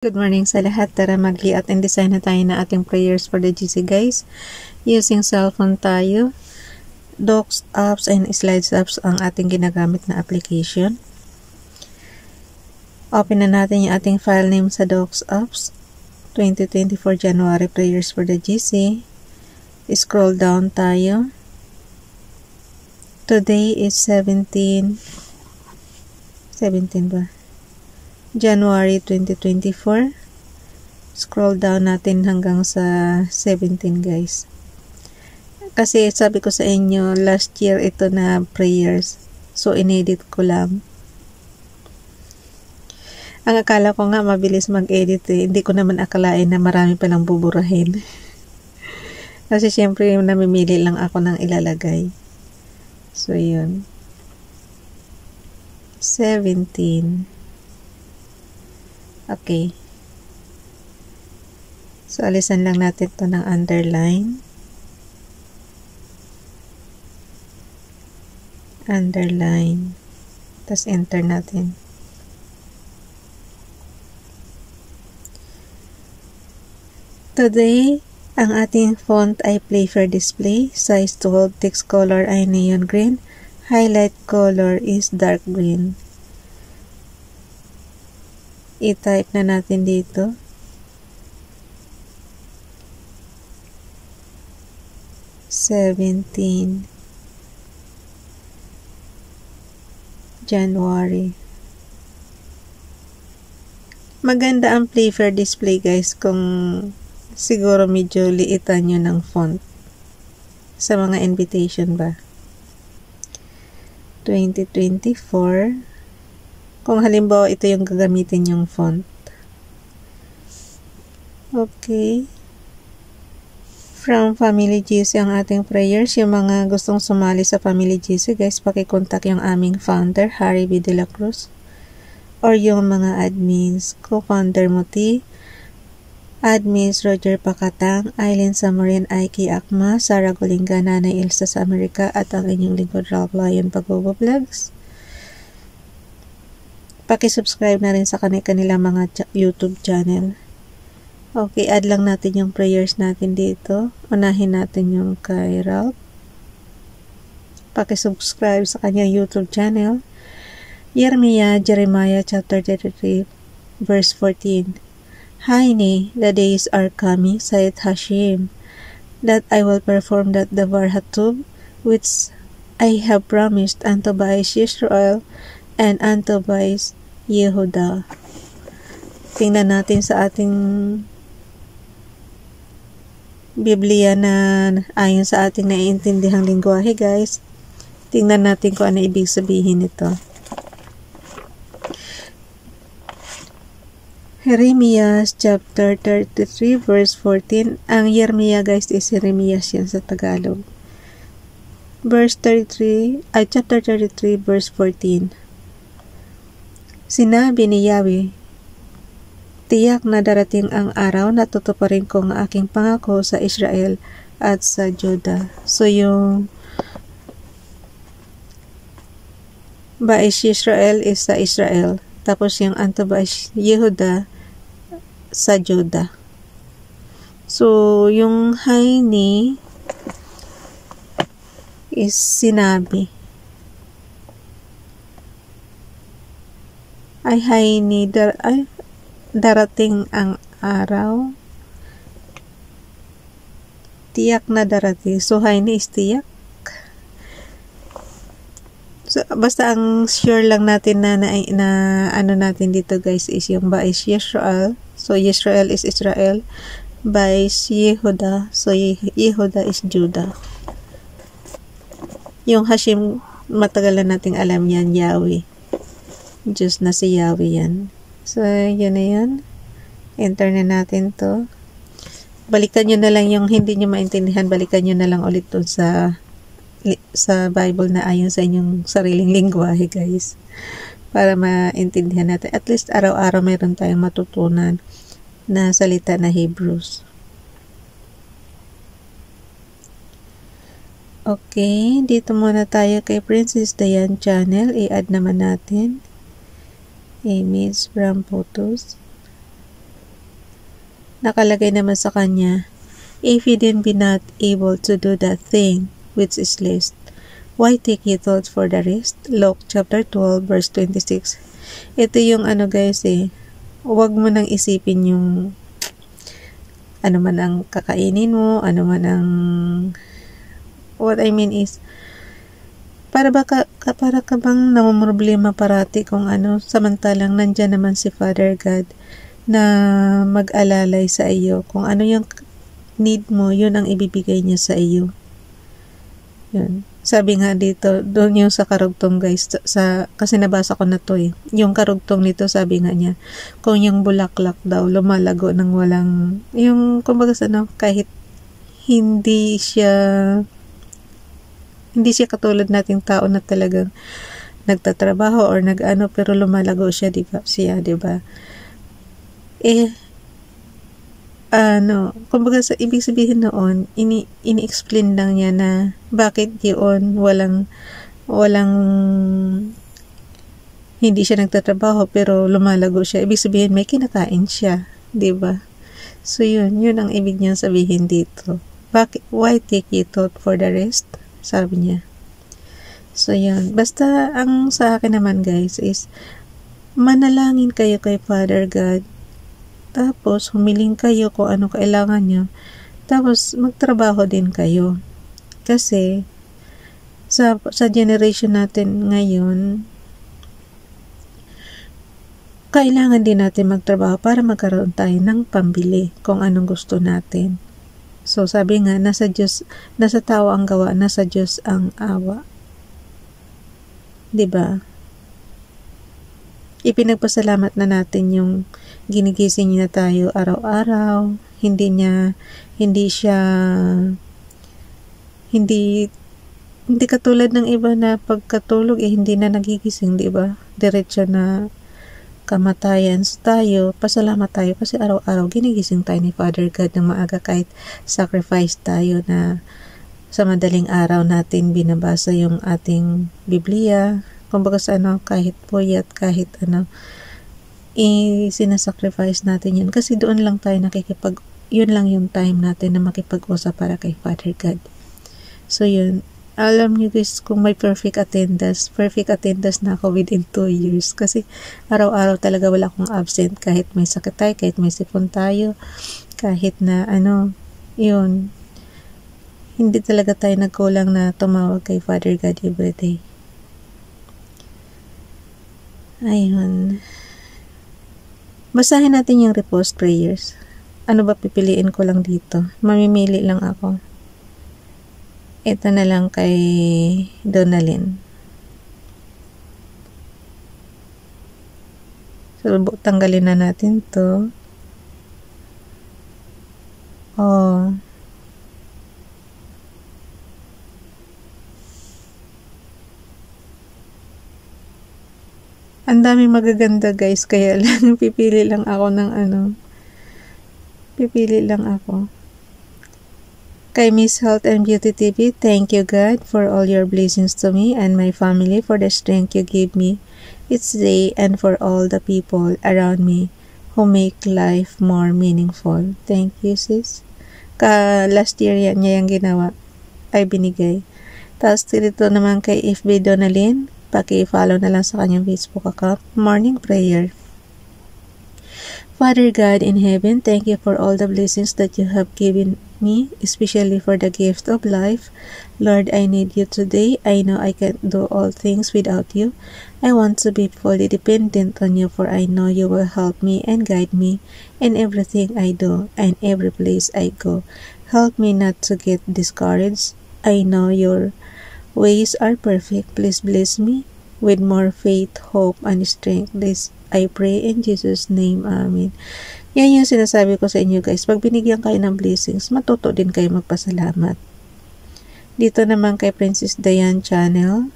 Good morning sa lahat. Tara mag-layout and design na tayo na ating prayers for the GC guys. Using cellphone tayo. Docs apps and slides apps ang ating ginagamit na application. Open na natin yung ating file name sa Docs apps. 2024 January prayers for the GC. Scroll down tayo. Today is 17 ba? January 2024. Scroll down natin hanggang sa 17 guys. Kasi sabi ko sa inyo, last year ito na prayers. So, inedit ko lang. Ang akala ko nga mabilis mag-edit eh. Hindi ko naman akalain na marami palang buburahin. Kasi syempre namimili lang ako ng ilalagay. So, yun. 17. Okay. So, alisan lang natin to ng underline. Underline. Tapos, enter natin. Today, ang ating font ay Playfair Display. Size 12. Text color ay neon green. Highlight color is dark green. I-type na natin dito. January. Maganda ang Playfair Display guys kung siguro medyo liitan nyo ng font sa mga invitation ba. 2024. Kung halimbawa ito yung gagamitin yung font. Okay. From Family GC ang ating prayers. Yung mga gustong sumali sa Family GC, guys, pakikontak yung aming founder, Harry B. De La Cruz. Or yung mga admins, co-founder Muti, admins Roger Pacatang, Aileen Samarin, Aiki Akma, Sarah Golinga, Nanay Ilsa sa Amerika, at ang inyong lingkod Ralph Lion Pagobo Vlogs. Paki-subscribe na rin sa kanila mga YouTube channel. Okay, add lang natin yung prayers natin dito. Unahin natin yung kay Ralph. Paki-subscribe sa kanyang YouTube channel. Jeremiah chapter 33 verse 14. Haini, the days are coming, saith Hashem, that I will perform that davar hatub, which I have promised unto Bais Israel and unto Bais Yehuda. Tingnan natin sa ating Biblia na ayon sa ating naiintindihang lingwahe guys. Tingnan natin kung ano ibig sabihin nito. Jeremiah chapter 33 verse 14. Ang Jeremiah guys is Jeremias yan sa Tagalog. Chapter 33 verse 14. Sinabi ni Yahweh, tiyak na darating ang araw na tutuparin ko ang aking pangako sa Israel at sa Juda. So yung Bais Israel is sa Israel. Tapos yung Anto Bais Yehuda sa Juda. So yung Haini is sinabi. Darating ang araw. Tiyak na darating. So, Haini is tiyak. So, basta ang sure lang natin na ano natin dito guys is yung Bais Yisrael. So, Yisrael is Israel. Bais Yehuda. So, Yehuda is Judah. Yung Hashem, matagal na nating alam yan, Yahweh. Diyos na si Yahweh yan. So, yun na yun. Enter na natin to. Balikan nyo na lang yung hindi nyo maintindihan. Balikan nyo na lang ulit dun sa Bible na ayon sa inyong sariling lingwahe, guys. Para maintindihan natin. At least araw-araw mayroon tayong matutunan na salita na Hebrews. Okay. Dito muna tayo kay Princess Diane channel. I-add naman natin. Image from photos. Nakalagay naman sa kanya, if he then be not able to do that thing which is least, why take ye thought for the rest? Luke chapter 12 verse 26. Ito yung guys huwag mo nang isipin yung ano man ang kakainin mo, ano man ang what I mean is para ka bang namumroblema parati kung samantalang nandyan naman si Father God na mag-alalay sa iyo. Kung ano yung need mo, yun ang ibibigay niya sa iyo. Yun. Sabi nga dito, doon yung sa karugtong guys, kasi nabasa ko na to yung karugtong nito, sabi nga niya, kung yung bulaklak daw, lumalago ng walang, yung kumbaga kahit hindi siya katulad nating tao na talagang nagtatrabaho or pero lumalago siya, diba? Kumbaga sa ibig sabihin noon, ini-explain lang niya na bakit yun walang hindi siya nagtatrabaho pero lumalago siya. Ibig sabihin may kinakain siya, 'di ba? So yun ang ibig niyang sabihin dito. Why take ye thought for the rest? Sabi niya. So yun, basta ang sa akin naman guys is manalangin kayo kay Father God. Tapos, humiling kayo kung ano kailangan nyo. Tapos, magtrabaho din kayo. Kasi, sa generation natin ngayon, kailangan din natin magtrabaho para magkaroon tayo ng pambili kung anong gusto natin. So, sabi nga, nasa tao ang gawa, nasa Diyos ang awa. 'Di ba? Ipinagpasalamat na natin yung ginigising niya tayo araw-araw, hindi katulad ng iba na pagkatulog hindi na nagigising, di ba? Diretso na kamatayan tayo. Pasalamat tayo kasi araw-araw ginigising tayo ni Father God ng maaga, kahit sacrifice tayo na sa madaling araw natin binabasa yung ating Biblia. Kumbaga sa kahit puyat, kahit sinasacrifice natin yun. Kasi doon lang tayo yun lang yung time natin na makipag-usap para kay Father God. So yun, alam niyo guys, kung may perfect attendance na ako within 2 years. Kasi araw-araw talaga wala akong absent, kahit may sakit tayo, kahit may sipon tayo, kahit na yun. Hindi talaga tayo nagkulang na tumawag kay Father God every day. Ayun. Basahin natin yung repost prayers. Ano ba pipiliin ko lang dito? Mamimili lang ako. Ito na lang kay Donalyn. So, tanggalin na natin to. Oh. Ang daming magaganda guys, kaya lang pipili lang ako ng Kay Miss Health and Beauty TV, thank you God for all your blessings to me and my family, for the strength you give me each day, and for all the people around me who make life more meaningful. Thank you sis. Last year niya yung ginawa, ay binigay. Tapos dito naman kay FB Donalyn, paki-follow na lang sa kanyang Facebook account. Morning prayer. Father God in heaven, thank you for all the blessings that you have given me, especially for the gift of life. Lord, I need you today. I know I can't do all things without you. I want to be fully dependent on you, for I know you will help me and guide me in everything I do and every place I go. Help me not to get discouraged. I know your ways are perfect. Please bless me with more faith, hope, and strength. This I pray in Jesus' name. Amen. Yan yung sinasabi ko sa inyo guys. Pag binigyan kayo ng blessings, matuto din kayo magpasalamat. Dito naman kay Princess Diane Channel.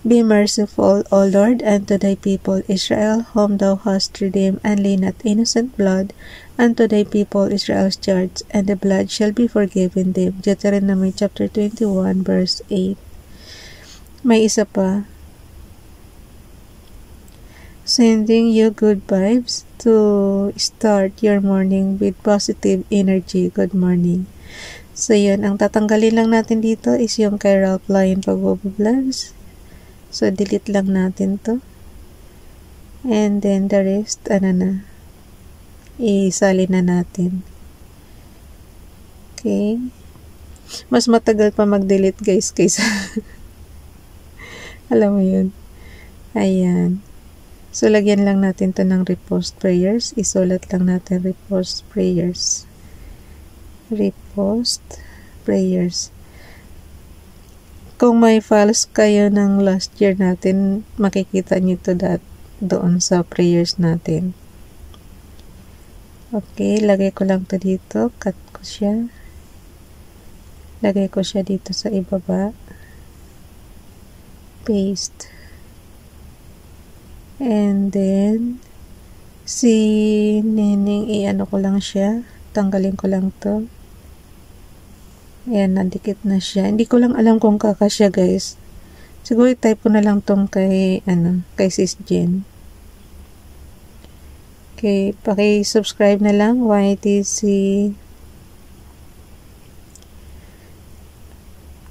Be merciful, O Lord, unto thy people Israel, whom thou hast redeemed, and lay not innocent blood unto thy people Israel's charge, and the blood shall be forgiven them. Deuteronomy chapter 21 verse 8. May isa pa. sending you good vibes to start your morning with positive energy. Good morning. So, yun. Ang tatanggalin lang natin dito is yung kay Ralph Lauren Pagbo-Vlogs. So, delete lang natin to. And then, the rest, isali na natin. Okay. Mas matagal pa mag-delete, guys, kaysa alam mo yun. Ayan. So, lagyan lang natin to ng repost prayers. Isulat lang natin repost prayers. Repost prayers. Kung may files kayo ng last year natin, makikita nyo to doon sa prayers natin. Okay, lagay ko lang to dito. Cut ko siya. Lagay ko siya dito sa ibaba. Paste. And then, si Nening, i-ano ko lang siya. Tanggalin ko lang to. Ayan, nadikit na siya. Hindi ko lang alam kung kakasya, guys. Siguro i-type ko na lang tong kay Sis Jen. Okay, paki-subscribe na lang. YTC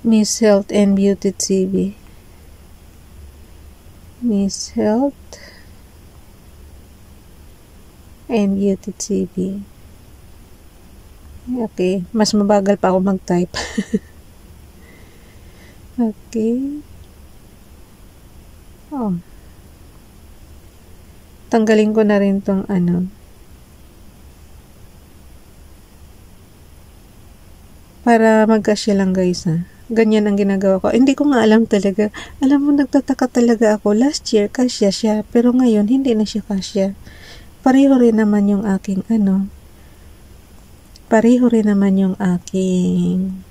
Miss Health and Beauty TV. Miss Health and Beauty TV. Okay, mas mabagal pa ako mag-type. Okay. Oh. Tanggalin ko na rin tong para magkasya lang, guys, ha. Ganyan ang ginagawa ko. Hindi ko nga alam talaga. Alam mo, nagtataka talaga ako. Last year, kasya siya. Pero ngayon, hindi na siya kasya. Pareho rin naman yung aking pareho rin naman yung aking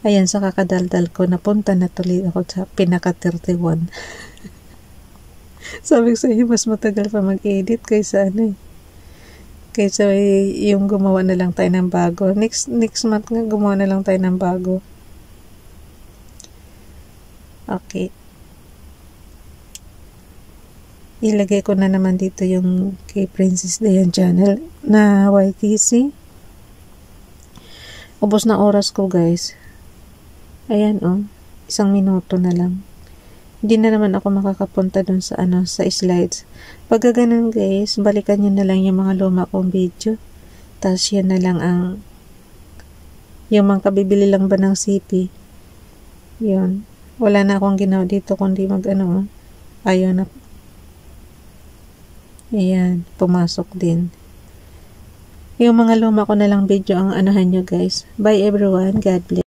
ayan, sa kakadaldal ko. Napunta na tuloy ako sa pinaka 31. Sabi ko sa iyo, mas matagal pa mag-edit kaysa kaysa yung gumawa na lang tayo ng bago. Next month nga, gumawa na lang tayo ng bago. Okay. Ilagay ko na naman dito yung kay Princess Dayan channel na YTC. Ubos na oras ko, guys. Ayan, 1 minuto na lang. Hindi na naman ako makakapunta dun sa sa slides. Pag ganun, guys, balikan nyo na lang yung mga luma kong video. Tapos yan na lang yung mga kabibili lang ba ng CP. Yun. Wala na akong ginawa dito kundi ayaw na. Ayan, pumasok din. Yung mga luma ko na lang video ang anahan nyo, guys. Bye everyone. God bless.